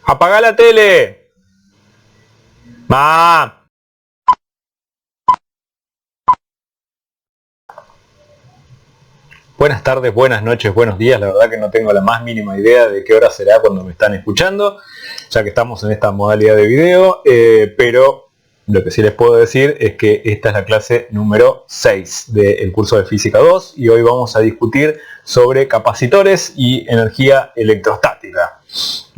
¡Apaga la tele! ¡Ma! Buenas tardes, buenas noches, buenos días. La verdad que no tengo la más mínima idea de qué hora será cuando me están escuchando, ya que estamos en esta modalidad de video, pero lo que sí les puedo decir es que esta es la clase número 6 del curso de Física 2 y hoy vamos a discutir sobre capacitores y energía electrostática.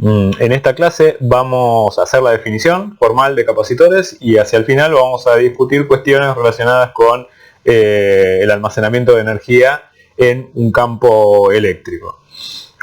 En esta clase vamos a hacer la definición formal de capacitores y hacia el final vamos a discutir cuestiones relacionadas con el almacenamiento de energía en un campo eléctrico.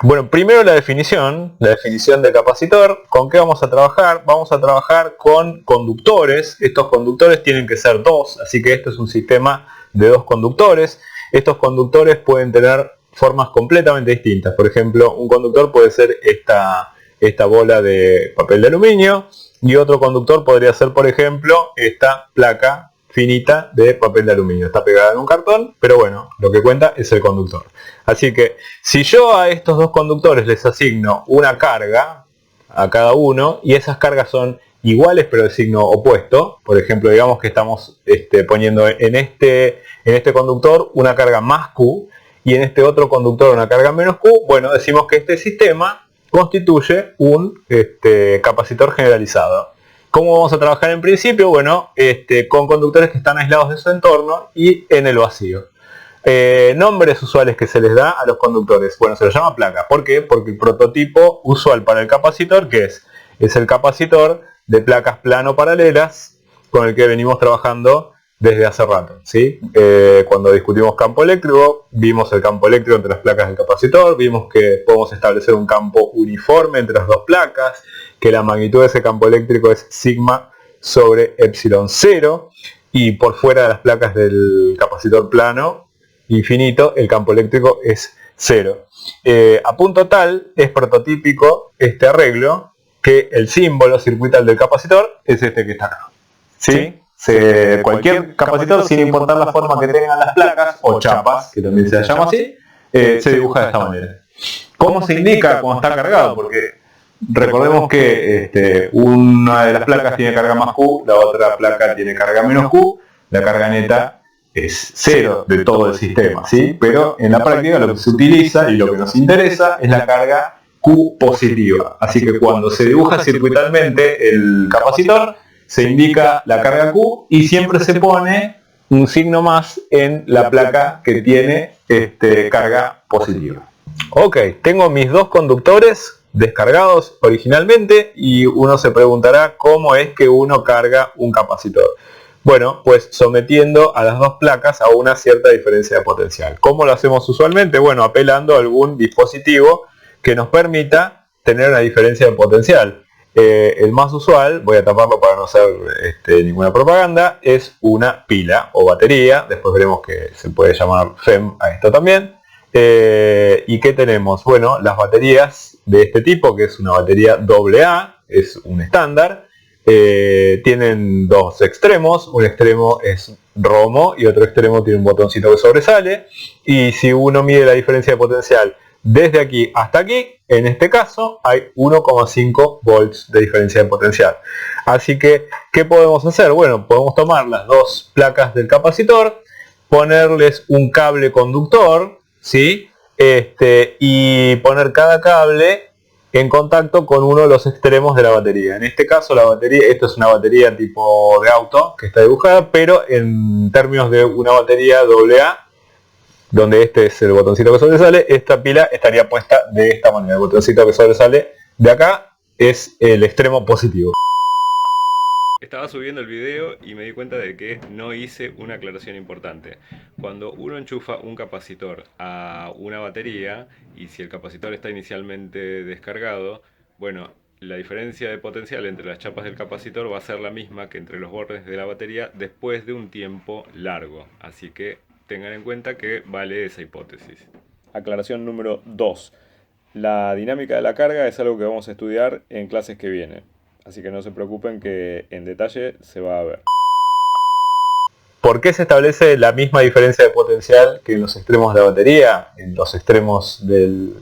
Bueno, primero la definición de capacitor. ¿Con qué vamos a trabajar? Vamos a trabajar con conductores. Estos conductores tienen que ser dos, así que esto es un sistema de dos conductores. Estos conductores pueden tener formas completamente distintas. Por ejemplo, un conductor puede ser esta bola de papel de aluminio y otro conductor podría ser, por ejemplo, esta placa finita de papel de aluminio. Está pegada en un cartón, pero bueno, lo que cuenta es el conductor. Así que si yo a estos dos conductores les asigno una carga a cada uno y esas cargas son iguales pero de signo opuesto, por ejemplo, digamos que estamos poniendo en este conductor una carga más Q y en este otro conductor una carga menos Q, bueno, decimos que este sistema constituye un capacitor generalizado. ¿Cómo vamos a trabajar en principio? Bueno, con conductores que están aislados de su entorno y en el vacío. Nombres usuales que se les da a los conductores. Bueno, se los llama placa. ¿Por qué? Porque el prototipo usual para el capacitor, ¿qué es? Es el capacitor de placas plano-paralelas con el que venimos trabajando desde hace rato, ¿sí? Cuando discutimos campo eléctrico, vimos el campo eléctrico entre las placas del capacitor, vimos que podemos establecer un campo uniforme entre las dos placas, que la magnitud de ese campo eléctrico es sigma sobre epsilon 0, y por fuera de las placas del capacitor plano infinito, el campo eléctrico es 0. A punto tal, es prototípico este arreglo, que el símbolo circuital del capacitor es este que está acá, ¿sí? Cualquier capacitor, sin importar la forma que tengan las placas o chapas, que también se llama así, se dibuja de esta manera. ¿Cómo se indica cuando está cargado? Porque recordemos que una de las placas tiene carga más Q, la otra placa tiene carga menos Q, la carga neta es 0 de todo el sistema, ¿sí? Pero en la práctica lo que se utiliza y lo que nos interesa es la carga Q positiva. Así que cuando se dibuja circuitalmente el capacitor, se indica la carga Q y siempre se pone un signo más en la placa que tiene carga positiva. Ok, tengo mis dos conductores descargados originalmente y uno se preguntará cómo es que uno carga un capacitor. Bueno, pues sometiendo a las dos placas a una cierta diferencia de potencial. ¿Cómo lo hacemos usualmente? Bueno, apelando a algún dispositivo que nos permita tener una diferencia de potencial. El más usual, voy a taparlo para no hacer ninguna propaganda, es una pila o batería. Después veremos que se puede llamar FEM a esto también. ¿Y qué tenemos? Bueno, las baterías de este tipo, que es una batería AA, es un estándar, tienen dos extremos. Un extremo es ROMO y otro extremo tiene un botoncito que sobresale. Y si uno mide la diferencia de potencial desde aquí hasta aquí, en este caso hay 1,5 volts de diferencia de potencial. Así que, ¿qué podemos hacer? Bueno, podemos tomar las dos placas del capacitor, ponerles un cable conductor, ¿sí? Y poner cada cable en contacto con uno de los extremos de la batería. En este caso la batería, esto es una batería tipo de auto que está dibujada, pero en términos de una batería AA, donde este es el botoncito que sobresale, esta pila estaría puesta de esta manera. El botoncito que sobresale de acá es el extremo positivo. Estaba subiendo el video y me di cuenta de que no hice una aclaración importante. Cuando uno enchufa un capacitor a una batería y si el capacitor está inicialmente descargado, bueno, la diferencia de potencial entre las chapas del capacitor va a ser la misma que entre los bordes de la batería después de un tiempo largo. Así que tengan en cuenta que vale esa hipótesis. Aclaración número 2. La dinámica de la carga es algo que vamos a estudiar en clases que vienen. Así que no se preocupen que en detalle se va a ver. ¿Por qué se establece la misma diferencia de potencial que en los extremos de la batería? En los extremos de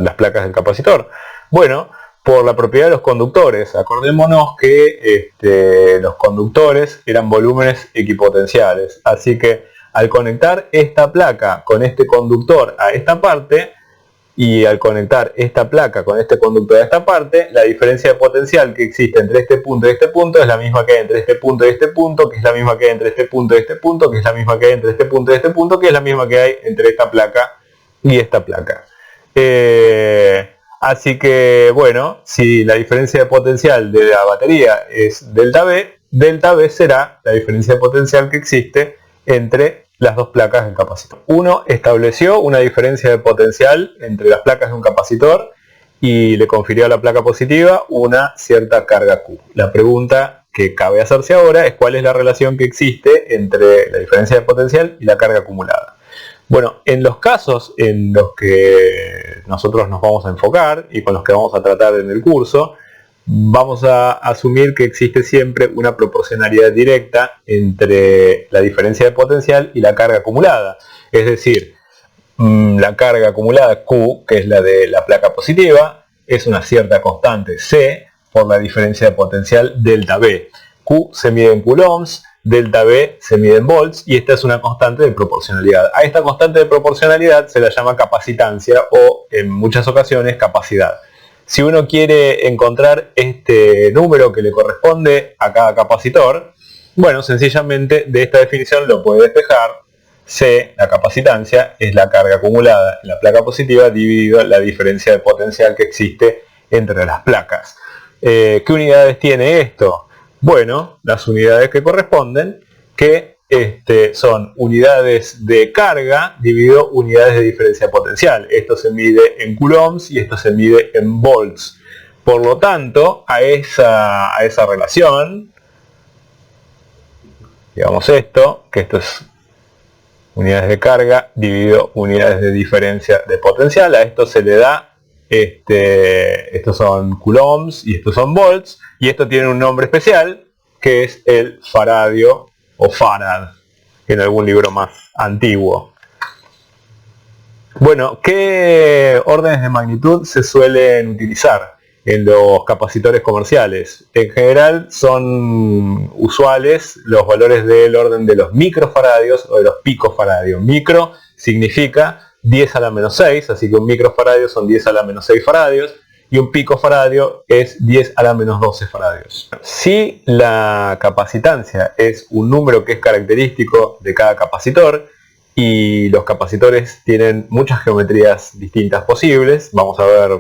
las placas del capacitor? Bueno, por la propiedad de los conductores. Acordémonos que los conductores eran volúmenes equipotenciales, así que al conectar esta placa con este conductor a esta parte, y al conectar esta placa con este conductor a esta parte, la diferencia de potencial que existe entre este punto y este punto es la misma que hay entre este punto y este punto, que es la misma que hay entre este punto y este punto, que es la misma que hay entre este punto y este punto, que es la misma que hay entre esta placa y esta placa. Así que, bueno, si la diferencia de potencial de la batería es delta V será la diferencia de potencial que existe entre las dos placas del capacitor. Uno estableció una diferencia de potencial entre las placas de un capacitor y le confirió a la placa positiva una cierta carga Q. La pregunta que cabe hacerse ahora es cuál es la relación que existe entre la diferencia de potencial y la carga acumulada. Bueno, en los casos en los que nosotros nos vamos a enfocar y con los que vamos a tratar en el curso, vamos a asumir que existe siempre una proporcionalidad directa entre la diferencia de potencial y la carga acumulada. Es decir, la carga acumulada Q, que es la de la placa positiva, es una cierta constante C por la diferencia de potencial delta V. Q se mide en coulombs, delta V se mide en volts y esta es una constante de proporcionalidad. A esta constante de proporcionalidad se la llama capacitancia o en muchas ocasiones capacidad. Si uno quiere encontrar este número que le corresponde a cada capacitor, bueno, sencillamente de esta definición lo puede despejar. C, la capacitancia, es la carga acumulada en la placa positiva dividido la diferencia de potencial que existe entre las placas. ¿Qué unidades tiene esto? Bueno, las unidades que corresponden, que son unidades de carga dividido unidades de diferencia de potencial. Esto se mide en coulombs y esto se mide en volts. Por lo tanto, a esa relación, digamos esto, que esto es unidades de carga dividido unidades de diferencia de potencial, a esto se le da, estos son coulombs y estos son volts, y esto tiene un nombre especial, que es el faradio o farad, en algún libro más antiguo. Bueno, ¿qué órdenes de magnitud se suelen utilizar en los capacitores comerciales? En general son usuales los valores del orden de los microfaradios o de los picofaradios. Micro significa 10 a la menos 6, así que un microfaradio son 10 a la menos 6 faradios, y un picofaradio es 10 a la menos 12 faradios. Si la capacitancia es un número que es característico de cada capacitor, y los capacitores tienen muchas geometrías distintas posibles, vamos a ver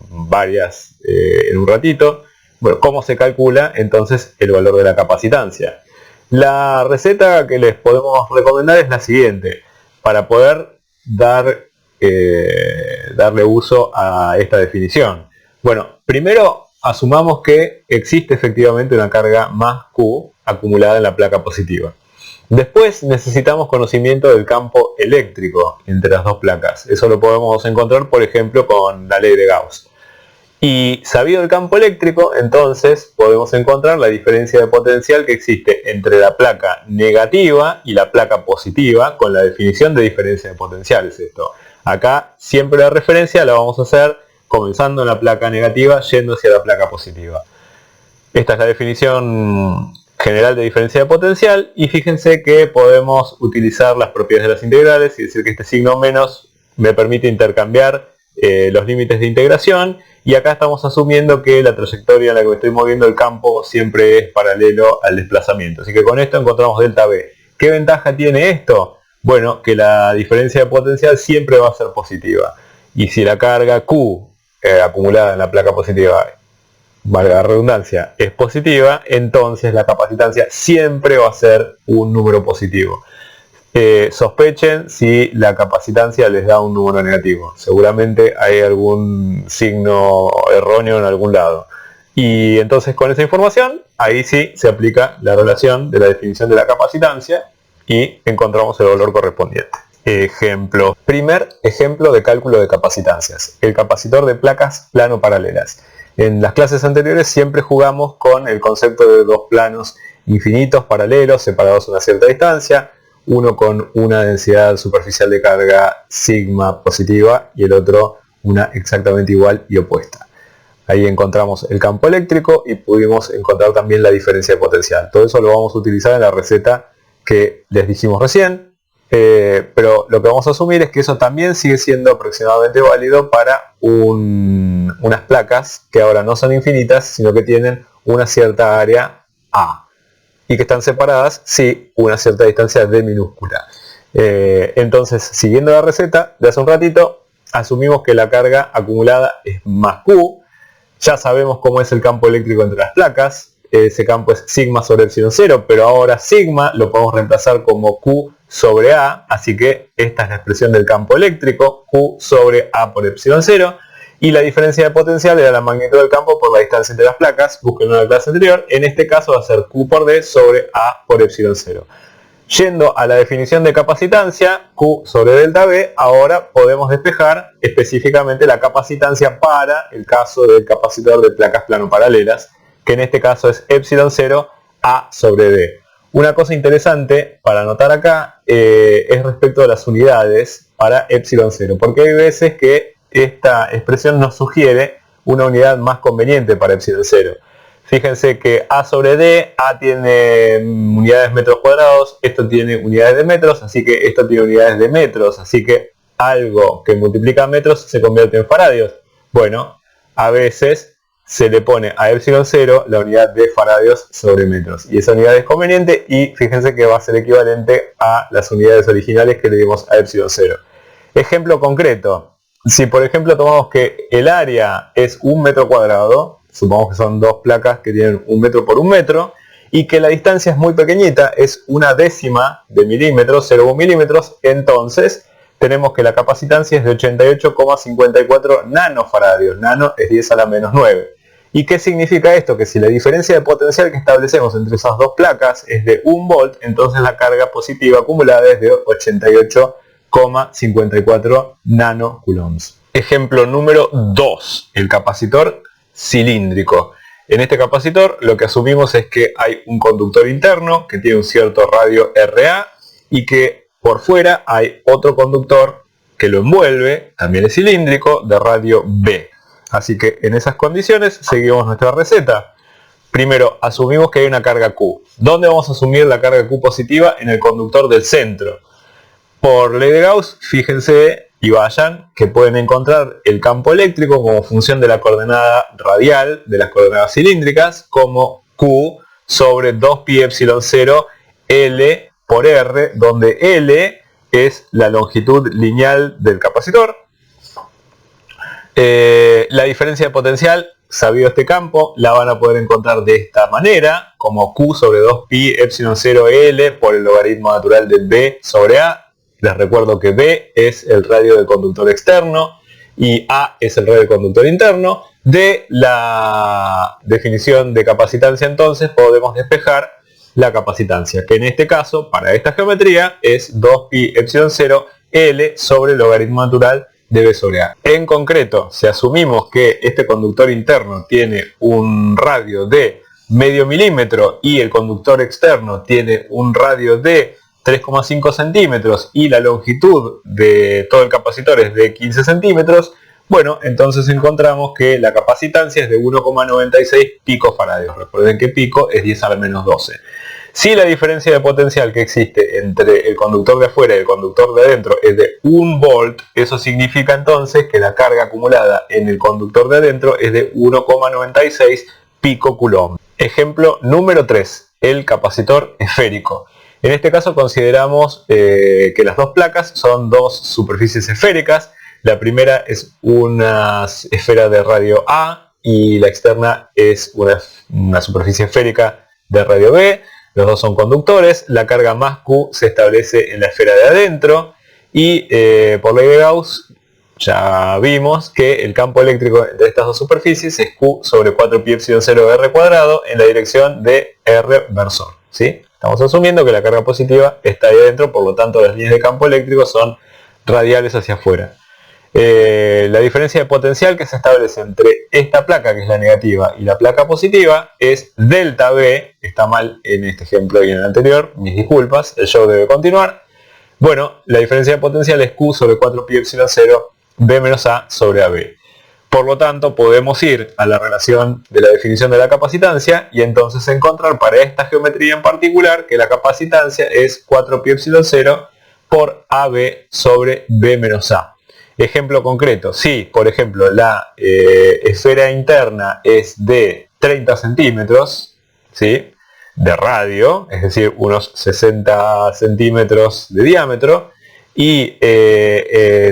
varias en un ratito. Bueno, ¿cómo se calcula entonces el valor de la capacitancia? La receta que les podemos recomendar es la siguiente, para poder darle uso a esta definición. Bueno, primero asumamos que existe efectivamente una carga más Q acumulada en la placa positiva. Después necesitamos conocimiento del campo eléctrico entre las dos placas. Eso lo podemos encontrar, por ejemplo, con la ley de Gauss. Y sabido el campo eléctrico, entonces podemos encontrar la diferencia de potencial que existe entre la placa negativa y la placa positiva con la definición de diferencia de potencial. Es esto. Acá siempre la referencia la vamos a hacer comenzando en la placa negativa yendo hacia la placa positiva. Esta es la definición general de diferencia de potencial y fíjense que podemos utilizar las propiedades de las integrales y decir que este signo menos me permite intercambiar los límites de integración, y acá estamos asumiendo que la trayectoria en la que me estoy moviendo el campo siempre es paralelo al desplazamiento. Así que con esto encontramos delta V. ¿Qué ventaja tiene esto? Bueno, que la diferencia de potencial siempre va a ser positiva. Y si la carga Q acumulada en la placa positiva, valga la redundancia, es positiva, entonces la capacitancia siempre va a ser un número positivo. Sospechen si la capacitancia les da un número negativo. Seguramente hay algún signo erróneo en algún lado. Y entonces con esa información, ahí sí se aplica la relación de la definición de la capacitancia y encontramos el valor correspondiente. Ejemplo. Primer ejemplo de cálculo de capacitancias. El capacitor de placas plano paralelas. En las clases anteriores siempre jugamos con el concepto de dos planos infinitos paralelos separados a una cierta distancia, uno con una densidad superficial de carga sigma positiva y el otro una exactamente igual y opuesta. Ahí encontramos el campo eléctrico y pudimos encontrar también la diferencia de potencial. Todo eso lo vamos a utilizar en la receta que les dijimos recién, pero lo que vamos a asumir es que eso también sigue siendo aproximadamente válido para unas placas que ahora no son infinitas, sino que tienen una cierta área A y que están separadas, sí, una cierta distancia D minúscula. Entonces, siguiendo la receta de hace un ratito, asumimos que la carga acumulada es más Q. Ya sabemos cómo es el campo eléctrico entre las placas. Ese campo es sigma sobre epsilon 0, pero ahora sigma lo podemos reemplazar como Q sobre A, así que esta es la expresión del campo eléctrico, Q sobre A por epsilon 0, y la diferencia de potencial era la magnitud del campo por la distancia entre las placas, búsquenlo en la clase anterior, en este caso va a ser Q por D sobre A por epsilon 0. Yendo a la definición de capacitancia, Q sobre delta B, ahora podemos despejar específicamente la capacitancia para el caso del capacitor de placas plano-paralelas, que en este caso es epsilon 0 A sobre D. Una cosa interesante para notar acá es respecto a las unidades para epsilon 0, porque hay veces que esta expresión nos sugiere una unidad más conveniente para epsilon 0. Fíjense que A sobre D, A tiene unidades metros cuadrados, esto tiene unidades de metros, así que esto tiene unidades de metros, así que algo que multiplica metros se convierte en faradios. Bueno, a veces se le pone a epsilon 0 la unidad de faradios sobre metros, y esa unidad es conveniente, y fíjense que va a ser equivalente a las unidades originales que le dimos a epsilon 0. Ejemplo concreto, si por ejemplo tomamos que el área es 1 metro cuadrado, supongamos que son dos placas que tienen 1 metro por 1 metro, y que la distancia es muy pequeñita, es una décima de milímetros, 0,1 milímetros, entonces tenemos que la capacitancia es de 88,54 nanofaradios, nano es 10 a la menos 9. ¿Y qué significa esto? Que si la diferencia de potencial que establecemos entre esas dos placas es de 1 volt, entonces la carga positiva acumulada es de 88,54 nanocoulombs. Ejemplo número 2, el capacitor cilíndrico. En este capacitor lo que asumimos es que hay un conductor interno que tiene un cierto radio RA y que por fuera hay otro conductor que lo envuelve, también es cilíndrico, de radio B. Así que en esas condiciones seguimos nuestra receta. Primero, asumimos que hay una carga Q. ¿Dónde vamos a asumir la carga Q positiva? En el conductor del centro. Por ley de Gauss, fíjense y vayan que pueden encontrar el campo eléctrico como función de la coordenada radial de las coordenadas cilíndricas como Q sobre 2pi epsilon 0 L por R, donde L es la longitud lineal del capacitor. La diferencia de potencial, sabido este campo, la van a poder encontrar de esta manera, como Q sobre 2pi epsilon 0 L por el logaritmo natural de B sobre A. Les recuerdo que B es el radio del conductor externo y A es el radio del conductor interno. De la definición de capacitancia entonces podemos despejar la capacitancia, que en este caso, para esta geometría, es 2pi epsilon 0 L sobre el logaritmo natural de B sobre A. En concreto, si asumimos que este conductor interno tiene un radio de medio milímetro y el conductor externo tiene un radio de 3,5 centímetros y la longitud de todo el capacitor es de 15 centímetros, bueno, entonces encontramos que la capacitancia es de 1,96 picofaradios. Recuerden que pico es 10 a la menos 12. Si la diferencia de potencial que existe entre el conductor de afuera y el conductor de adentro es de 1 volt, eso significa entonces que la carga acumulada en el conductor de adentro es de 1,96 picocoulomb. Ejemplo número 3, el capacitor esférico. En este caso consideramos que las dos placas son dos superficies esféricas. La primera es una esfera de radio A y la externa es una superficie esférica de radio B. Los dos son conductores. La carga más Q se establece en la esfera de adentro y por ley de Gauss ya vimos que el campo eléctrico de estas dos superficies es Q sobre 4pi epsilon 0 R cuadrado en la dirección de R versor, ¿sí? Estamos asumiendo que la carga positiva está ahí adentro, por lo tanto las líneas de campo eléctrico son radiales hacia afuera. La diferencia de potencial que se establece entre esta placa, que es la negativa, y la placa positiva es delta B. Está mal en este ejemplo y en el anterior, mis disculpas, el show debe continuar. Bueno, la diferencia de potencial es Q sobre 4pi epsilon 0 B menos A sobre AB. Por lo tanto, podemos ir a la relación de la definición de la capacitancia y entonces encontrar para esta geometría en particular que la capacitancia es 4πε0 por AB sobre B menos A. Ejemplo concreto, si por ejemplo la esfera interna es de 30 centímetros, ¿sí?, de radio, es decir, unos 60 centímetros de diámetro, y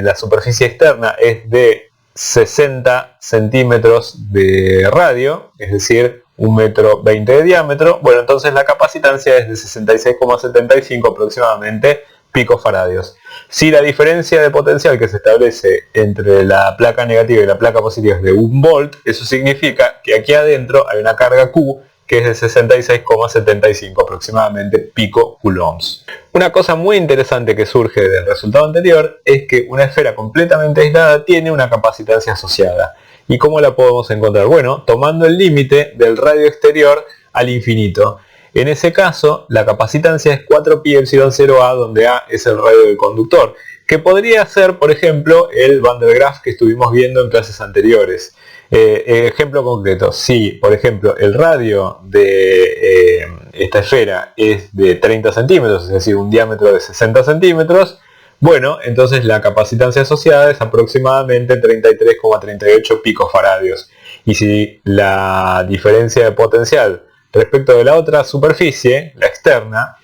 la superficie externa es de 60 centímetros de radio, es decir, 1,20 m de diámetro, bueno, entonces la capacitancia es de 66,75 aproximadamente picofaradios. Si la diferencia de potencial que se establece entre la placa negativa y la placa positiva es de 1 volt, eso significa que aquí adentro hay una carga Q que es de 66,75 aproximadamente picocoulombs. Una cosa muy interesante que surge del resultado anterior es que una esfera completamente aislada tiene una capacitancia asociada. ¿Y cómo la podemos encontrar? Bueno, tomando el límite del radio exterior al infinito. En ese caso, la capacitancia es 4πε0A, donde A es el radio del conductor, que podría ser, por ejemplo, el Van der Graaf que estuvimos viendo en clases anteriores. Ejemplo concreto, si por ejemplo el radio de esta esfera es de 30 centímetros, es decir, un diámetro de 60 centímetros, bueno, entonces la capacitancia asociada es aproximadamente 33,38 picofaradios. Y si la diferencia de potencial respecto de la otra superficie, la externa,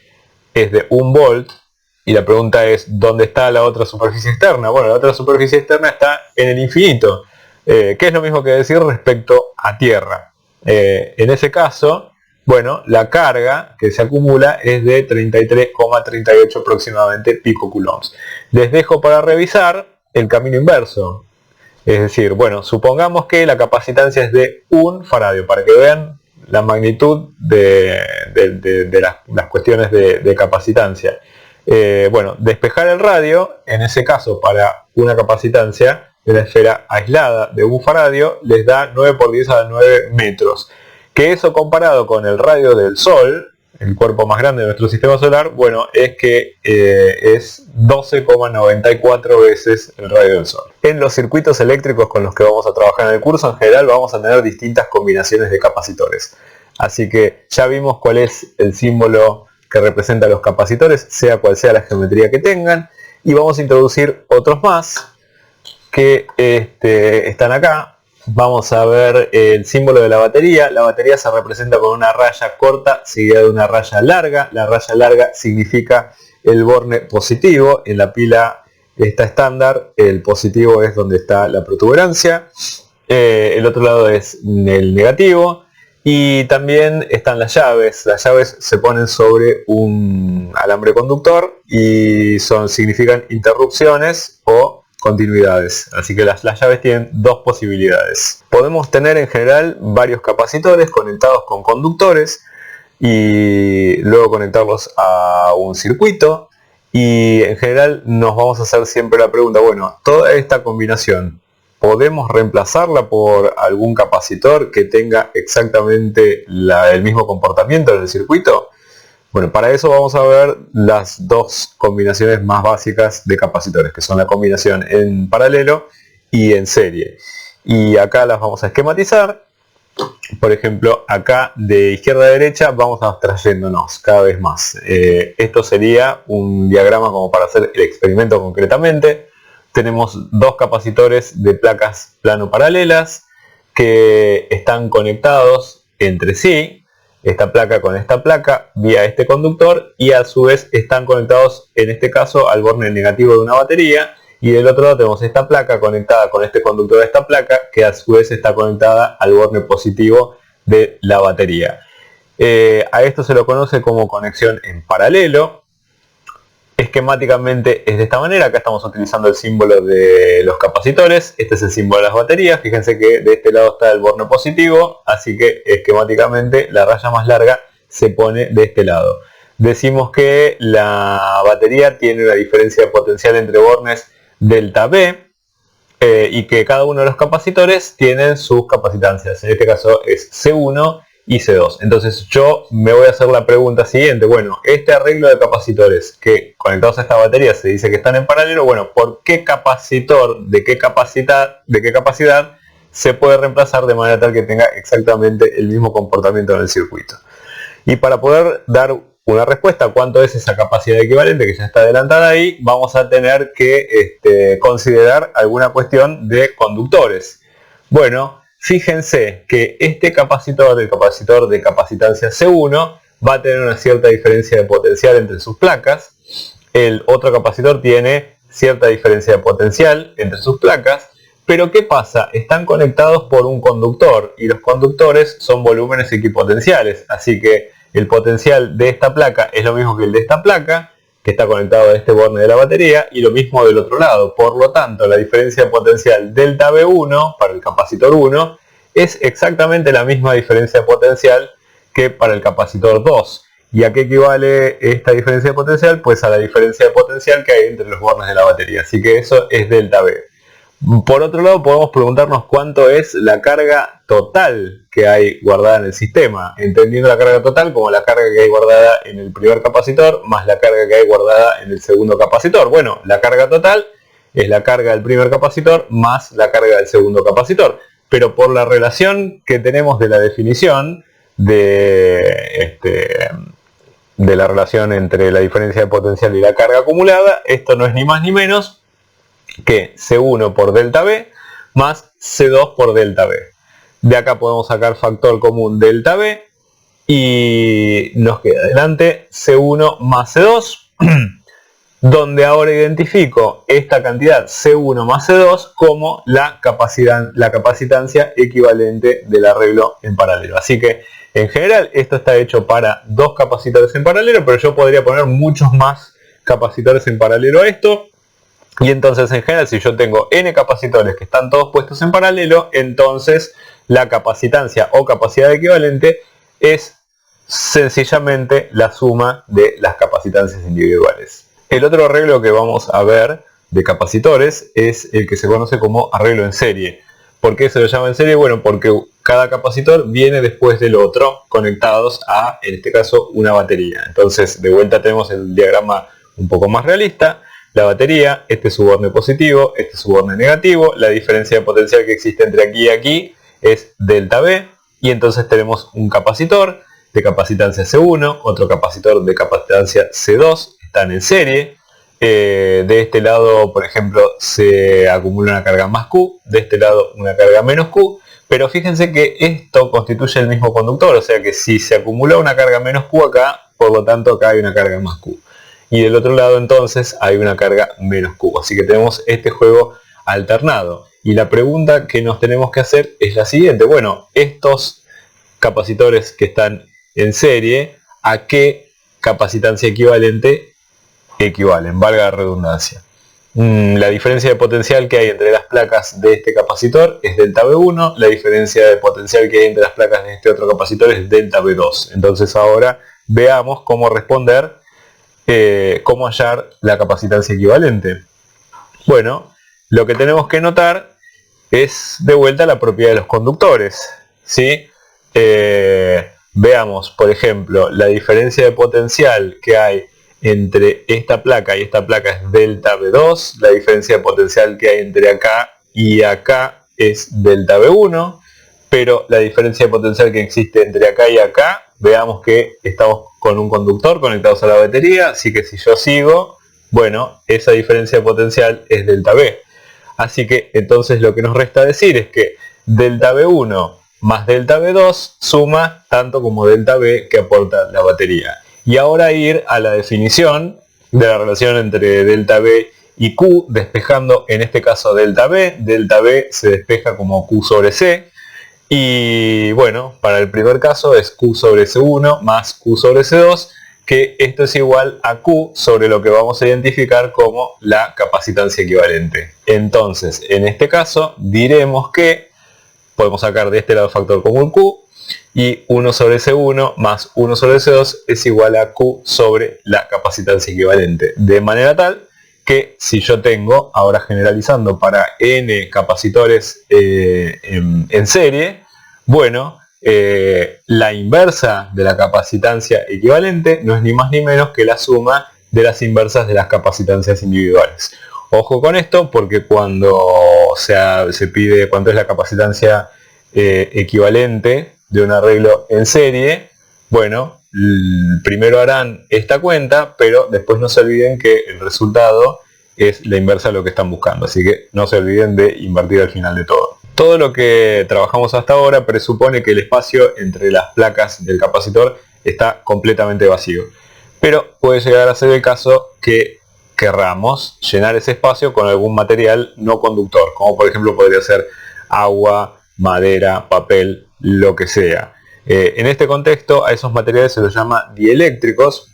es de 1 volt, y la pregunta es, ¿dónde está la otra superficie externa? Bueno, la otra superficie externa está en el infinito. Que es lo mismo que decir respecto a tierra. En ese caso, bueno, la carga que se acumula es de 33,38 aproximadamente picocoulombs. Les dejo para revisar el camino inverso. Es decir, bueno, supongamos que la capacitancia es de 1 faradio, para que vean la magnitud de las cuestiones de capacitancia. Bueno, despejar el radio, en ese caso para una capacitancia de la esfera aislada de 1 faradio, les da 9 por 10 a la 9 metros. Que eso comparado con el radio del Sol, el cuerpo más grande de nuestro sistema solar, bueno, es que es 12,94 veces el radio del Sol. En los circuitos eléctricos con los que vamos a trabajar en el curso, en general vamos a tener distintas combinaciones de capacitores. Así que ya vimos cuál es el símbolo que representa a los capacitores, sea cual sea la geometría que tengan, y vamos a introducir otros más que están acá. Vamos a ver el símbolo de la batería. La batería se representa con una raya corta seguida de una raya larga. La raya larga significa el borne positivo. En la pila está estándar, el positivo es donde está la protuberancia, el otro lado es el negativo. Y también están las llaves. Las llaves se ponen sobre un alambre conductor y significan interrupciones o continuidades. Así que las llaves tienen dos posibilidades. Podemos tener en general varios capacitores conectados con conductores y luego conectarlos a un circuito, y en general nos vamos a hacer siempre la pregunta, bueno, toda esta combinación, ¿podemos reemplazarla por algún capacitor que tenga exactamente el mismo comportamiento del circuito? Bueno, para eso vamos a ver las dos combinaciones más básicas de capacitores, que son la combinación en paralelo y en serie. Y acá las vamos a esquematizar. Por ejemplo, acá de izquierda a derecha vamos abstrayéndonos cada vez más. Esto sería un diagrama como para hacer el experimento concretamente. Tenemos dos capacitores de placas plano paralelas que están conectados entre sí. Esta placa con esta placa vía este conductor, y a su vez están conectados en este caso al borne negativo de una batería, y del otro lado tenemos esta placa conectada con este conductor de esta placa que a su vez está conectada al borne positivo de la batería. A esto se lo conoce como conexión en paralelo. Esquemáticamente es de esta manera. Acá estamos utilizando el símbolo de los capacitores. Este es el símbolo de las baterías. Fíjense que de este lado está el borne positivo, así que esquemáticamente la raya más larga se pone de este lado. Decimos que la batería tiene una diferencia de potencial entre bornes delta B, y que cada uno de los capacitores tienen sus capacitancias. En este caso es C1 y C2. Entonces yo me voy a hacer la pregunta siguiente. Bueno, este arreglo de capacitores que conectados a esta batería se dice que están en paralelo. Bueno, ¿por qué capacitor, de qué capacidad se puede reemplazar de manera tal que tenga exactamente el mismo comportamiento en el circuito? Y para poder dar una respuesta a cuánto es esa capacidad equivalente que ya está adelantada ahí, vamos a tener que considerar alguna cuestión de conductores. Bueno, fíjense que este capacitor, el capacitor de capacitancia C1, va a tener una cierta diferencia de potencial entre sus placas. El otro capacitor tiene cierta diferencia de potencial entre sus placas. Pero ¿qué pasa? Están conectados por un conductor y los conductores son volúmenes equipotenciales. Así que el potencial de esta placa es lo mismo que el de esta placa, que está conectado a este borne de la batería, y lo mismo del otro lado. Por lo tanto, la diferencia de potencial delta V1 para el capacitor 1 es exactamente la misma diferencia de potencial que para el capacitor 2. ¿Y a qué equivale esta diferencia de potencial? Pues a la diferencia de potencial que hay entre los bornes de la batería. Así que eso es delta V. Por otro lado, podemos preguntarnos cuánto es la carga total que hay guardada en el sistema, entendiendo la carga total como la carga que hay guardada en el primer capacitor más la carga que hay guardada en el segundo capacitor. Bueno, la carga total es la carga del primer capacitor más la carga del segundo capacitor, pero por la relación que tenemos de la definición de la relación entre la diferencia de potencial y la carga acumulada, esto no es ni más ni menos que C1 por delta V más C2 por delta V. De acá podemos sacar factor común delta V y nos queda delante C1 más C2, donde ahora identifico esta cantidad C1 más C2 como la capacitancia equivalente del arreglo en paralelo. Así que en general esto está hecho para dos capacitores en paralelo, pero yo podría poner muchos más capacitores en paralelo a esto. Y entonces en general, si yo tengo n capacitores que están todos puestos en paralelo, entonces la capacitancia o capacidad equivalente es sencillamente la suma de las capacitancias individuales. El otro arreglo que vamos a ver de capacitores es el que se conoce como arreglo en serie. ¿Por qué se lo llama en serie? Bueno, porque cada capacitor viene después del otro conectados a, en este caso, una batería. Entonces de vuelta tenemos el diagrama un poco más realista. La batería, este es su borne positivo, este es su borne negativo, la diferencia de potencial que existe entre aquí y aquí es delta V, y entonces tenemos un capacitor de capacitancia C1, otro capacitor de capacitancia C2, están en serie. De este lado, por ejemplo, se acumula una carga más Q, de este lado una carga menos Q, pero fíjense que esto constituye el mismo conductor, o sea que si se acumula una carga menos Q acá, por lo tanto acá hay una carga más Q. Y del otro lado entonces hay una carga menos Q. Así que tenemos este juego alternado. Y la pregunta que nos tenemos que hacer es la siguiente. Bueno, estos capacitores que están en serie, ¿a qué capacitancia equivalente equivalen? Valga la redundancia. La diferencia de potencial que hay entre las placas de este capacitor es delta V1. La diferencia de potencial que hay entre las placas de este otro capacitor es delta V2. Entonces ahora veamos cómo responder. ¿Cómo hallar la capacitancia equivalente? Bueno, lo que tenemos que notar es de vuelta la propiedad de los conductores, ¿sí? Veamos, por ejemplo, la diferencia de potencial que hay entre esta placa y esta placa es delta V2, la diferencia de potencial que hay entre acá y acá es delta V1, pero la diferencia de potencial que existe entre acá y acá, veamos que estamos con un conductor conectados a la batería, así que si yo sigo, bueno, esa diferencia de potencial es delta V. Así que entonces lo que nos resta decir es que delta V1 más delta V2 suma tanto como delta V que aporta la batería. Y ahora ir a la definición de la relación entre delta V y Q, despejando en este caso delta V se despeja como Q sobre C. Y bueno, para el primer caso es Q sobre C1 más Q sobre C2, que esto es igual a Q sobre lo que vamos a identificar como la capacitancia equivalente. Entonces, en este caso, diremos que podemos sacar de este lado factor común Q, y 1 sobre C1 más 1 sobre C2 es igual a Q sobre la capacitancia equivalente. De manera tal que si yo tengo, ahora generalizando para n capacitores en serie, bueno, La inversa de la capacitancia equivalente no es ni más ni menos que la suma de las inversas de las capacitancias individuales. Ojo con esto, porque cuando se pide cuánto es la capacitancia equivalente de un arreglo en serie, bueno, primero harán esta cuenta, pero después no se olviden que el resultado es la inversa de lo que están buscando, así que no se olviden de invertir al final de todo. Todo lo que trabajamos hasta ahora presupone que el espacio entre las placas del capacitor está completamente vacío, pero puede llegar a ser el caso que querramos llenar ese espacio con algún material no conductor, como por ejemplo podría ser agua, madera, papel, lo que sea. En este contexto a esos materiales se los llama dieléctricos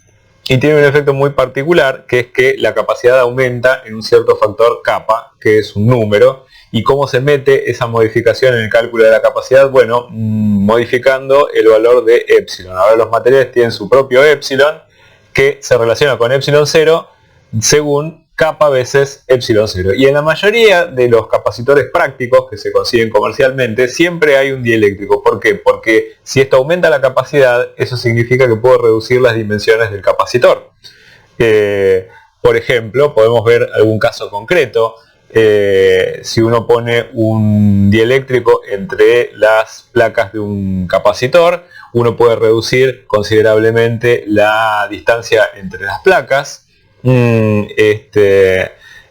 y tiene un efecto muy particular, que es que la capacidad aumenta en un cierto factor kappa, que es un número. ¿Y cómo se mete esa modificación en el cálculo de la capacidad? Bueno, modificando el valor de epsilon. Ahora los materiales tienen su propio epsilon, que se relaciona con epsilon 0 según kappa veces epsilon 0. Y en la mayoría de los capacitores prácticos que se consiguen comercialmente siempre hay un dieléctrico. ¿Por qué? Porque si esto aumenta la capacidad, eso significa que puedo reducir las dimensiones del capacitor. Por ejemplo, podemos ver algún caso concreto. Si uno pone un dieléctrico entre las placas de un capacitor, uno puede reducir considerablemente la distancia entre las placas.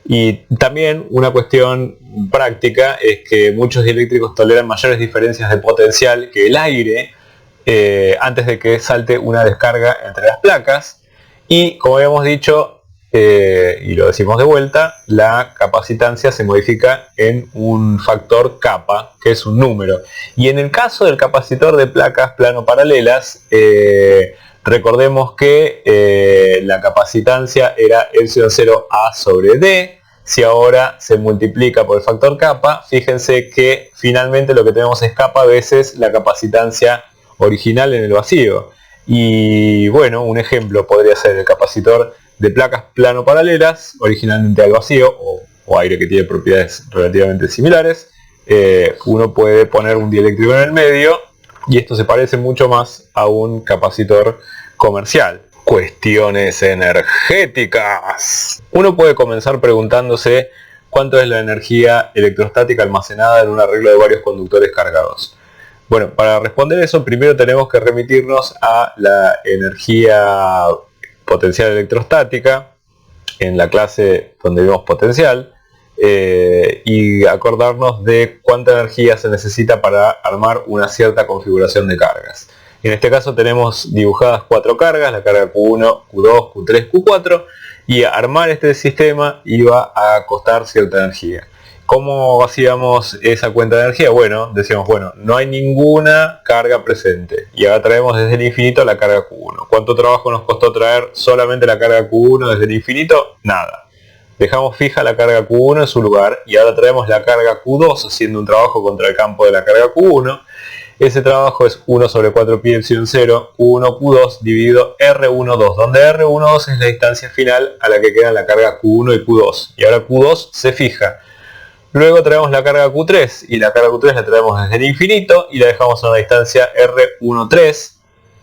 Y también una cuestión práctica es que muchos dieléctricos toleran mayores diferencias de potencial que el aire antes de que salte una descarga entre las placas. Y como habíamos dicho, y lo decimos de vuelta, la capacitancia se modifica en un factor kappa, que es un número. Y en el caso del capacitor de placas plano-paralelas, recordemos que la capacitancia era epsilon 0 A sobre D. Si ahora se multiplica por el factor kappa, fíjense que finalmente lo que tenemos es kappa veces la capacitancia original en el vacío. Y bueno, un ejemplo podría ser el capacitor de placas plano-paralelas, originalmente al vacío, o aire que tiene propiedades relativamente similares. Uno puede poner un dieléctrico en el medio, y esto se parece mucho más a un capacitor comercial. Cuestiones energéticas. Uno puede comenzar preguntándose cuánto es la energía electrostática almacenada en un arreglo de varios conductores cargados. Bueno, para responder eso primero tenemos que remitirnos a la energía potencial electrostática en la clase donde vimos potencial y acordarnos de cuánta energía se necesita para armar una cierta configuración de cargas. En este caso tenemos dibujadas 4 cargas, la carga Q1, Q2, Q3, Q4, y armar este sistema iba a costar cierta energía. ¿Cómo hacíamos esa cuenta de energía? Bueno, decíamos, bueno, no hay ninguna carga presente. Y ahora traemos desde el infinito la carga Q1. ¿Cuánto trabajo nos costó traer solamente la carga Q1 desde el infinito? Nada. Dejamos fija la carga Q1 en su lugar y ahora traemos la carga Q2 haciendo un trabajo contra el campo de la carga Q1. Ese trabajo es 1 sobre 4 pi epsilon 0, Q1, Q2 dividido R12, donde R12 es la distancia final a la que quedan la carga Q1 y Q2. Y ahora Q2 se fija. Luego traemos la carga Q3 y la carga Q3 la traemos desde el infinito y la dejamos a una distancia R13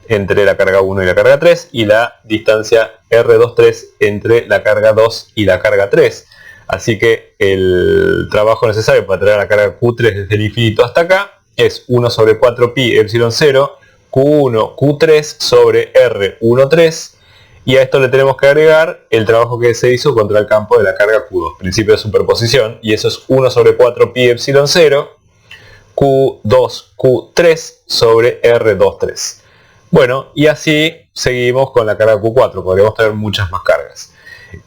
entre la carga 1 y la carga 3 y la distancia R23 entre la carga 2 y la carga 3. Así que el trabajo necesario para traer la carga Q3 desde el infinito hasta acá es 1 sobre 4 pi epsilon 0 Q1 Q3 sobre R13. Y a esto le tenemos que agregar el trabajo que se hizo contra el campo de la carga Q2, principio de superposición, y eso es 1 sobre 4 pi epsilon 0, Q2, Q3 sobre R23. Bueno, y así seguimos con la carga Q4, podríamos tener muchas más cargas.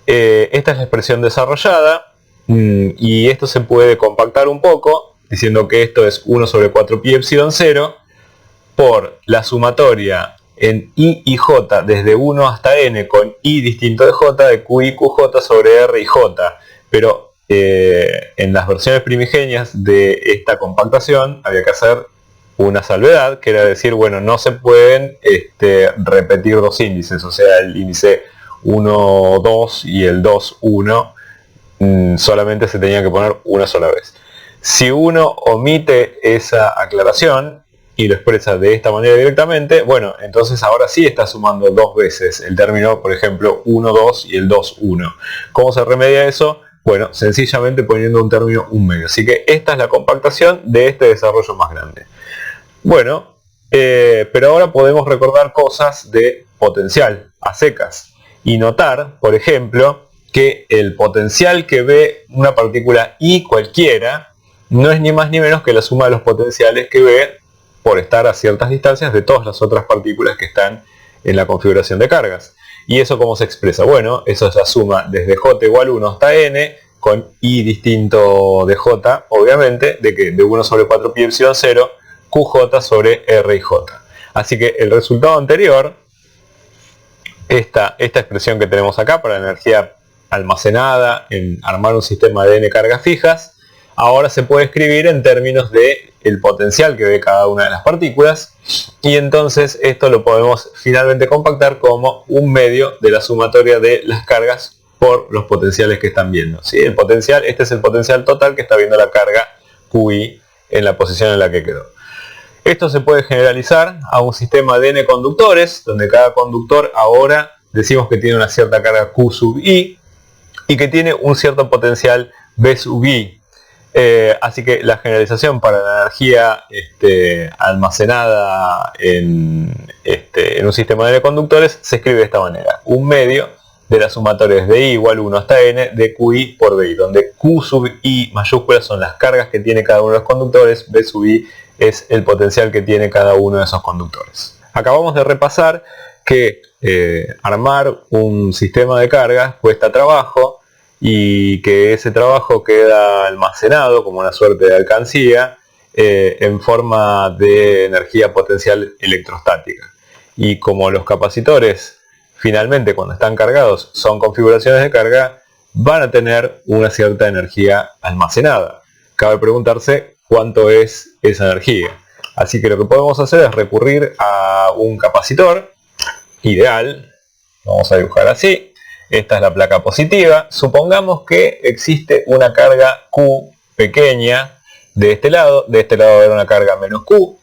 Esta es la expresión desarrollada, y esto se puede compactar un poco, diciendo que esto es 1 sobre 4 pi epsilon 0 por la sumatoria en I y J desde 1 hasta N con I distinto de J de QI QJ sobre R y J. Pero en las versiones primigenias de esta compactación había que hacer una salvedad, que era decir, bueno, no se pueden repetir dos índices, o sea, el índice 1, 2 y el 2, 1, solamente se tenía que poner una sola vez. Si uno omite esa aclaración y lo expresa de esta manera directamente, bueno, entonces ahora sí está sumando dos veces el término, por ejemplo, 1, 2 y el 2, 1. ¿Cómo se remedia eso? Bueno, sencillamente poniendo un término un medio. Así que esta es la compactación de este desarrollo más grande. Bueno, pero ahora podemos recordar cosas de potencial a secas y notar, por ejemplo, que el potencial que ve una partícula I cualquiera no es ni más ni menos que la suma de los potenciales que ve por estar a ciertas distancias de todas las otras partículas que están en la configuración de cargas. ¿Y eso cómo se expresa? Bueno, eso es la suma desde J igual 1 hasta N, con I distinto de J, obviamente, de que de 1 sobre 4 pi epsilon 0, QJ sobre R y J. Así que el resultado anterior, esta expresión que tenemos acá para la energía almacenada en armar un sistema de N cargas fijas, ahora se puede escribir en términos de el potencial que ve cada una de las partículas, y entonces esto lo podemos finalmente compactar como un medio de la sumatoria de las cargas por los potenciales que están viendo. ¿Sí? El potencial, este es el potencial total que está viendo la carga QI en la posición en la que quedó. Esto se puede generalizar a un sistema de N conductores, donde cada conductor ahora decimos que tiene una cierta carga Q sub I y que tiene un cierto potencial B sub I. Así que la generalización para la energía almacenada en un sistema de N conductores se escribe de esta manera: un medio de las sumatorias de I igual 1 hasta N de QI por BI, donde Q sub I mayúsculas son las cargas que tiene cada uno de los conductores, B sub I es el potencial que tiene cada uno de esos conductores. Acabamos de repasar que armar un sistema de cargas cuesta trabajo, y que ese trabajo queda almacenado como una suerte de alcancía en forma de energía potencial electrostática. Y como los capacitores finalmente cuando están cargados son configuraciones de carga, van a tener una cierta energía almacenada. Cabe preguntarse cuánto es esa energía. Así que lo que podemos hacer es recurrir a un capacitor ideal. Vamos a dibujar así. Esta es la placa positiva. Supongamos que existe una carga Q pequeña de este lado va a haber una carga menos Q.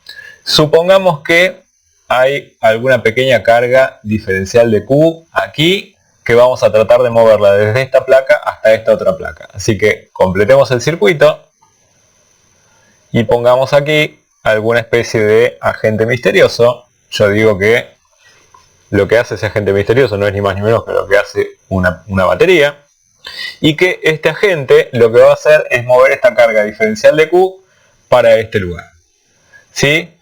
Supongamos que hay alguna pequeña carga diferencial de Q aquí, que vamos a tratar de moverla desde esta placa hasta esta otra placa. Así que completemos el circuito y pongamos aquí alguna especie de agente misterioso. Yo digo que lo que hace ese agente misterioso no es ni más ni menos que lo que hace una batería, y que este agente lo que va a hacer es mover esta carga diferencial de Q para este lugar. ¿Sí?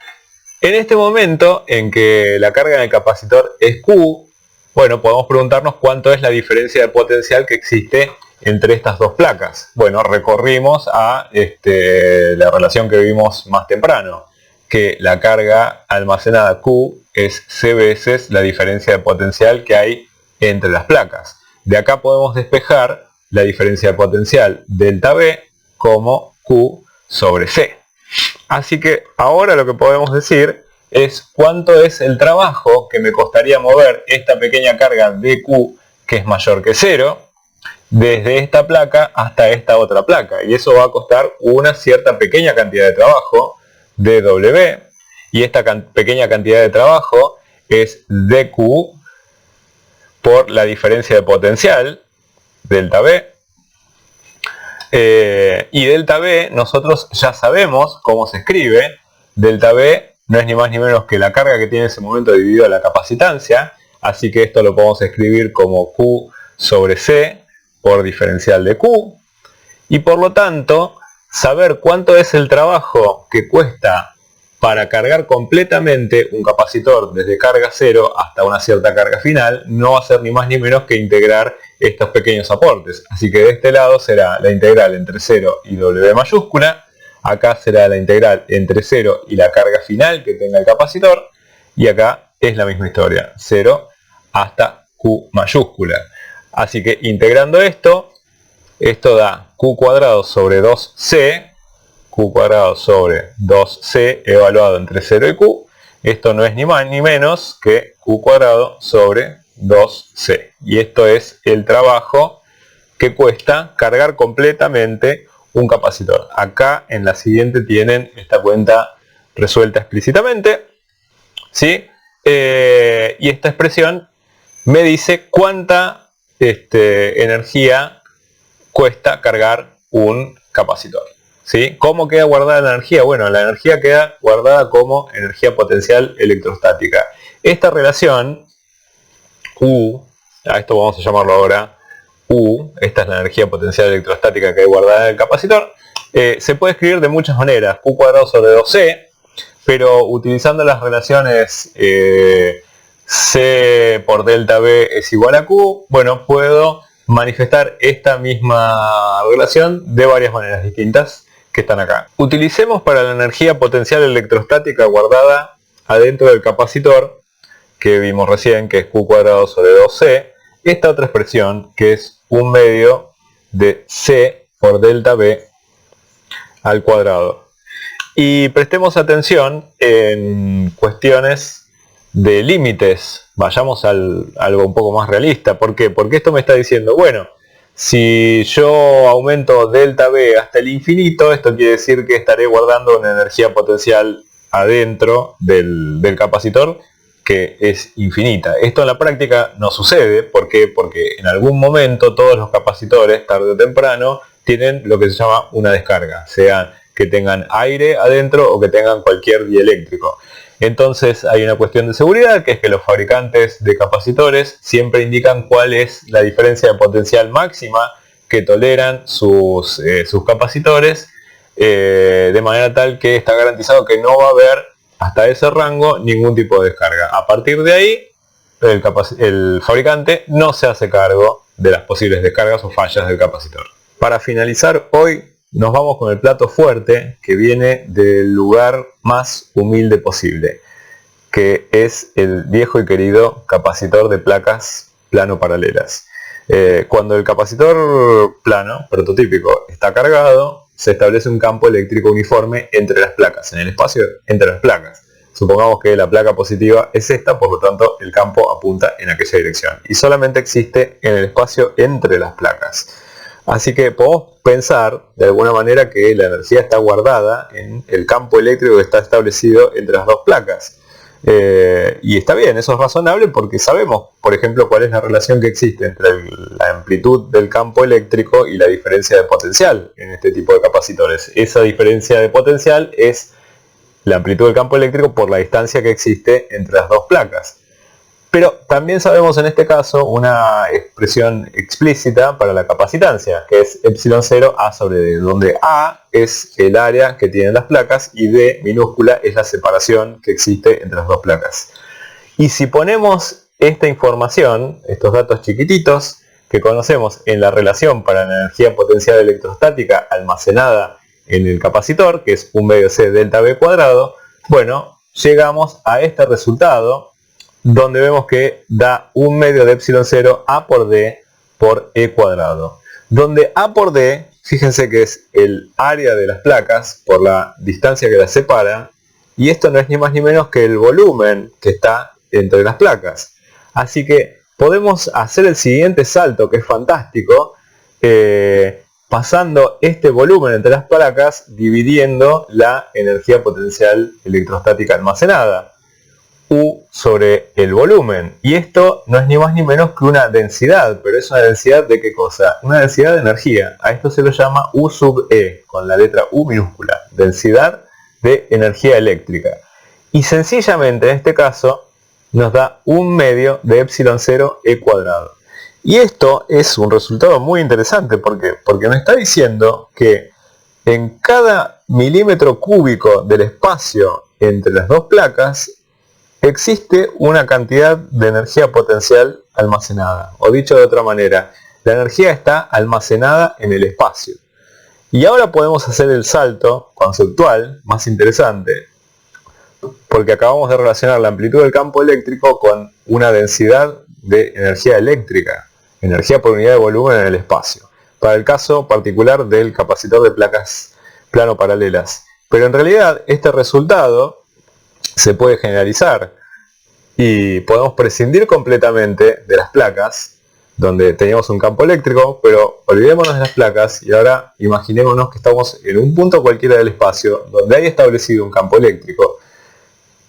En este momento en que la carga en el capacitor es Q, bueno, podemos preguntarnos cuánto es la diferencia de potencial que existe entre estas dos placas. Bueno, recorrimos a la relación que vimos más temprano, que la carga almacenada Q es C veces la diferencia de potencial que hay entre las placas. De acá podemos despejar la diferencia de potencial delta V como Q sobre C. Así que ahora lo que podemos decir es cuánto es el trabajo que me costaría mover esta pequeña carga de Q, que es mayor que 0, desde esta placa hasta esta otra placa. Y eso va a costar una cierta pequeña cantidad de trabajo, dW, y esta pequeña cantidad de trabajo es dQ por la diferencia de potencial, delta V. Y delta V nosotros ya sabemos cómo se escribe. Delta V no es ni más ni menos que la carga que tiene ese momento dividido a la capacitancia, así que esto lo podemos escribir como Q sobre C por diferencial de Q, y por lo tanto saber cuánto es el trabajo que cuesta para cargar completamente un capacitor desde carga 0 hasta una cierta carga final no va a ser ni más ni menos que integrar estos pequeños aportes. Así que de este lado será la integral entre 0 y W mayúscula, acá será la integral entre 0 y la carga final que tenga el capacitor, y acá es la misma historia, 0 hasta Q mayúscula. Así que integrando esto da Q cuadrado sobre 2C, Q cuadrado sobre 2C evaluado entre 0 y Q. Esto no es ni más ni menos que Q cuadrado sobre 2C. Y esto es el trabajo que cuesta cargar completamente un capacitor. Acá en la siguiente tienen esta cuenta resuelta explícitamente, ¿sí? Y esta expresión me dice cuánta energía cuesta cargar un capacitor, ¿sí? ¿Cómo queda guardada la energía? Bueno, la energía queda guardada como energía potencial electrostática. Esta relación U, a esto vamos a llamarlo ahora U, esta es la energía potencial electrostática que hay guardada en el capacitor, se puede escribir de muchas maneras, Q cuadrado sobre 2C, pero utilizando las relaciones C por delta B es igual a Q, bueno, puedo manifestar esta misma relación de varias maneras distintas que están acá. Utilicemos para la energía potencial electrostática guardada adentro del capacitor, que vimos recién, que es Q cuadrado sobre 2C, esta otra expresión que es 1/2 de C por delta B al cuadrado. Y prestemos atención en cuestiones de límites. Vayamos a algo un poco más realista. ¿Por qué? Porque esto me está diciendo, bueno, si yo aumento delta B hasta el infinito, esto quiere decir que estaré guardando una energía potencial adentro del capacitor que es infinita. Esto en la práctica no sucede. ¿Por qué? Porque en algún momento todos los capacitores, tarde o temprano, tienen lo que se llama una descarga, sea que tengan aire adentro o que tengan cualquier dieléctrico. Entonces hay una cuestión de seguridad, que es que los fabricantes de capacitores siempre indican cuál es la diferencia de potencial máxima que toleran sus capacitores, de manera tal que está garantizado que no va a haber hasta ese rango ningún tipo de descarga. A partir de ahí, el fabricante no se hace cargo de las posibles descargas o fallas del capacitor. Para finalizar hoy, nos vamos con el plato fuerte, que viene del lugar más humilde posible, que es el viejo y querido capacitor de placas plano paralelas. Cuando el capacitor plano, prototípico, está cargado, se establece un campo eléctrico uniforme entre las placas, en el espacio entre las placas. Supongamos que la placa positiva es esta, por lo tanto el campo apunta en aquella dirección. Y solamente existe en el espacio entre las placas. Así que podemos pensar de alguna manera que la energía está guardada en el campo eléctrico que está establecido entre las dos placas. Y está bien, eso es razonable porque sabemos, por ejemplo, cuál es la relación que existe entre la amplitud del campo eléctrico y la diferencia de potencial en este tipo de capacitores. Esa diferencia de potencial es la amplitud del campo eléctrico por la distancia que existe entre las dos placas. Pero también sabemos en este caso una expresión explícita para la capacitancia, que es epsilon 0 A sobre D, donde A es el área que tienen las placas y D minúscula es la separación que existe entre las dos placas. Y si ponemos esta información, estos datos chiquititos que conocemos en la relación para la energía potencial electrostática almacenada en el capacitor, que es 1/2 C delta B cuadrado, bueno, llegamos a este resultado, donde vemos que da 1/2 de epsilon 0 A por D por E cuadrado. Donde A por D, fíjense que es el área de las placas por la distancia que las separa, y esto no es ni más ni menos que el volumen que está entre las placas. Así que podemos hacer el siguiente salto, que es fantástico, pasando este volumen entre las placas, dividiendo la energía potencial electrostática almacenada. U sobre el volumen, y esto no es ni más ni menos que una densidad, pero es una densidad de ¿qué cosa? Una densidad de energía. A esto se lo llama U sub E, con la letra U minúscula, densidad de energía eléctrica. Y sencillamente en este caso nos da 1/2 de epsilon 0 E cuadrado. Y esto es un resultado muy interesante, porque me está diciendo que en cada milímetro cúbico del espacio entre las dos placas existe una cantidad de energía potencial almacenada. O dicho de otra manera, la energía está almacenada en el espacio. Y ahora podemos hacer el salto conceptual más interesante, porque acabamos de relacionar la amplitud del campo eléctrico con una densidad de energía eléctrica, energía por unidad de volumen en el espacio, para el caso particular del capacitor de placas plano paralelas. Pero en realidad este resultado se puede generalizar y podemos prescindir completamente de las placas donde teníamos un campo eléctrico, pero olvidémonos de las placas y ahora imaginémonos que estamos en un punto cualquiera del espacio donde hay establecido un campo eléctrico.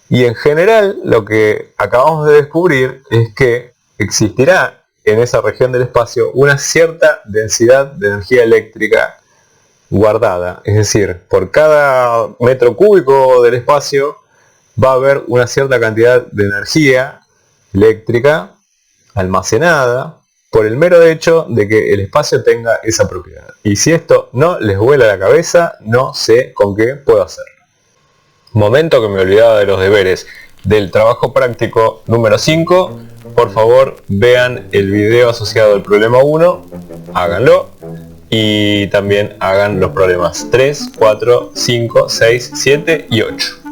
Y en general lo que acabamos de descubrir es que existirá en esa región del espacio una cierta densidad de energía eléctrica guardada. Es decir, por cada metro cúbico del espacio va a haber una cierta cantidad de energía eléctrica almacenada por el mero hecho de que el espacio tenga esa propiedad. Y si esto no les vuela la cabeza, no sé con qué puedo hacer. Momento que me olvidaba de los deberes del trabajo práctico número 5. Por favor, vean el video asociado al problema 1, háganlo, y también hagan los problemas 3, 4, 5, 6, 7 y 8.